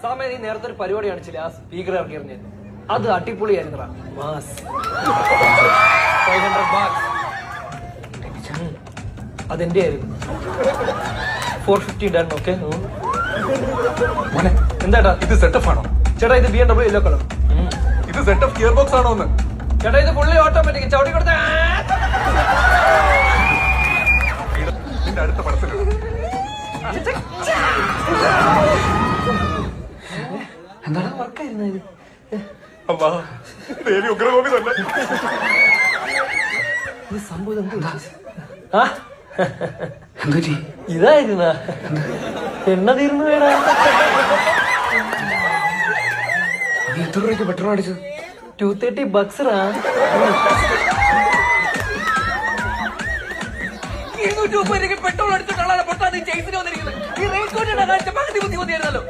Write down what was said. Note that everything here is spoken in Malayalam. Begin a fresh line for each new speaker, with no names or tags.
സാമേ നീ നേരത്തെ ഒരു പരിപാടി കാണിച്ചില്ല, ആ സ്പീക്കർ ഇറക്കി എറിഞ്ഞത് അത് അടിപൊളിയായിരുന്നടാ. Mass 500 bucks. അതെന്റെ ആയിരുന്നു. 450 ഡൺ. ഓക്കെ എന്താട്ടാ
ഇത് സെറ്റപ്പ് ആണോ?
ചേട്ടാ ഇത് BMW യെല്ലോ കളർ.
ഇത് സെറ്റപ്പ് ഗിയർ ബോക്സ് ആണോ എന്ന്?
ചേട്ടാ ഇത് ഫുള്ളി ഓട്ടോമാറ്റിക്. ചവിട്ടി കൊടുത്ത
നിന്റെ അടുത്ത പടത്തിലാണ്.
എന്താണ് വർക്കായിരുന്നു ഇത്?
അമ്മാ ദേവി ഉഗ്രകോപി തന്നെ.
ഇത് സംഭവം ഇതായിരുന്ന എണ്ണ തീർന്നു വേടാ.
എത്ര രൂപയ്ക്ക് പെട്രോൾ അടിച്ചത്?
230 bucks. 230 പെട്രോൾ അടിച്ചിട്ടുള്ള പൊട്ടാ നീ ചേസിന് വന്നിരിക്കുന്നത്. ഈ റെയിൻ കോട്ട് പകുതി ബുദ്ധി മതിയായിരുന്നല്ലോ.